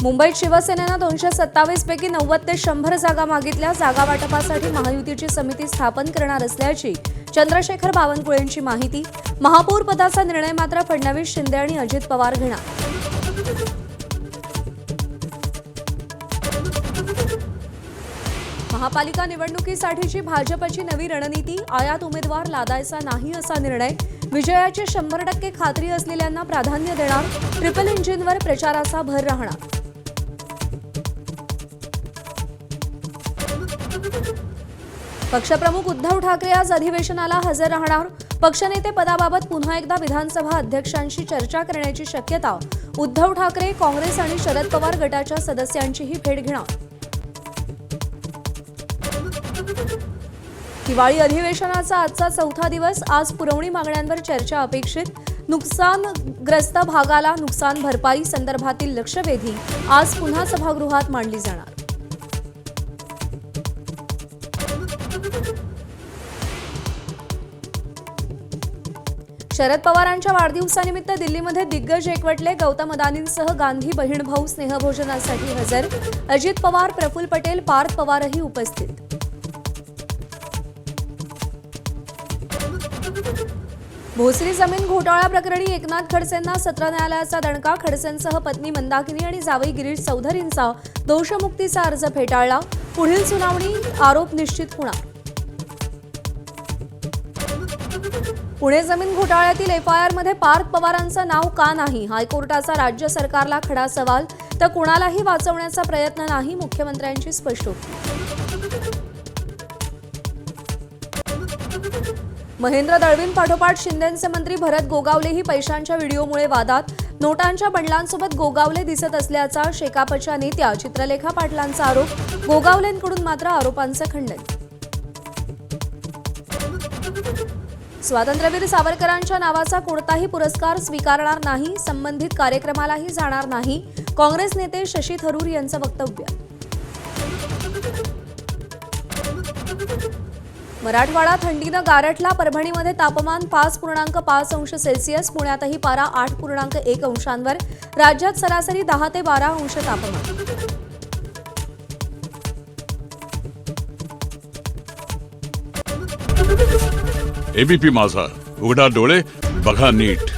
मुंबईत शिवसेनेनं 227 पैकी 90 ते 100 जागा मागितल्या। जागा वाटपासाठी महायुतीची समिती स्थापन करणार असल्याची चंद्रशेखर बावनकुळेंची माहिती। महापौर पदाचा निर्णय मात्र फडणवीस, शिंदे आणि अजित पवार घेणार। महापालिका निवडणुकीसाठीची भाजपची नवी रणनीती, आयात उमेदवार लादायचा नाही असा निर्णय। विजयाची 100% खात्री असलेल्यांना प्राधान्य देणार। ट्रिपल इंजिनवर प्रचाराचा भर राहणार। पक्षप्रमुख उद्धव ठाकरे आज अधिवेशनाला हजर राहणार। पक्षनेते पदाबाबत पुन्हा एकदा विधानसभा अध्यक्षांशी चर्चा करण्याची शक्यता। उद्धव ठाकरे, काँग्रेस आणि शरद पवार गटाच्या सदस्यांचीही भेट घेणार। हिवाळी अधिवेशनाचा आजचा चौथा दिवस। आज पुरवणी मागण्यांवर चर्चा अपेक्षित। नुकसानग्रस्त भागाला नुकसान भरपाई संदर्भातील लक्षवेधी आज पुन्हा सभागृहात मांडली जाणार। शरद पवारांच्या वाढदिवसानिमित्त दिल्लीमध्ये दिग्गज एकवटले। गौतम अदानींसह गांधी बहीण भाऊ स्नेहभोजनासाठी हजर। अजित पवार, प्रफुल्ल पटेल, पार्थ पवारही उपस्थित। भोसरी जमीन घोटाळा प्रकरणी एकनाथ खडसेंना सत्र न्यायालयाचा दणका। खडसेंसह पत्नी मंदाकिनी आणि जावई गिरीश चौधरींचा दोषमुक्तीचा अर्ज फेटाळला। पुढील सुनावणी आरोप निश्चित होणार। पुणे जमीन घोटाळ्यातील एफआयआरमध्ये पार्थ पवारांचं नाव का नाही? हायकोर्टाचा राज्य सरकारला खडा सवाल। तर कुणालाही वाचवण्याचा प्रयत्न नाही, मुख्यमंत्र्यांची स्पष्टोक्ती। महेंद्र दळवींपाठोपाठ शिंदेंचे मंत्री भरत गोगावलेही पैशांच्या व्हिडिओमुळे वादात। नोटांच्या बंडलांसोबत गोगावले दिसत असल्याचा शेकापच्या नेत्या चित्रलेखा पाटलांचा आरोप। गोगावलेंकडून मात्र आरोपांचं खंडन। स्वातंत्र्यवीर सावरकरांच्या नावाचा कोणताही पुरस्कार स्वीकारणार नाही, संबंधित कार्यक्रमालाही जाणार नाही, काँग्रेस नेते शशी थरूर यांचं वक्तव्य। मराठवाडा थंडीनं गारठला। परभणीमध्ये तापमान 5.5 अंश सेल्सिअस, पुण्यातही पारा 8.1 अंशांवर। राज्यात सरासरी 10 ते 12 अंश तापमान। एबीपी माझा, उघडा डोळे बघा नीट।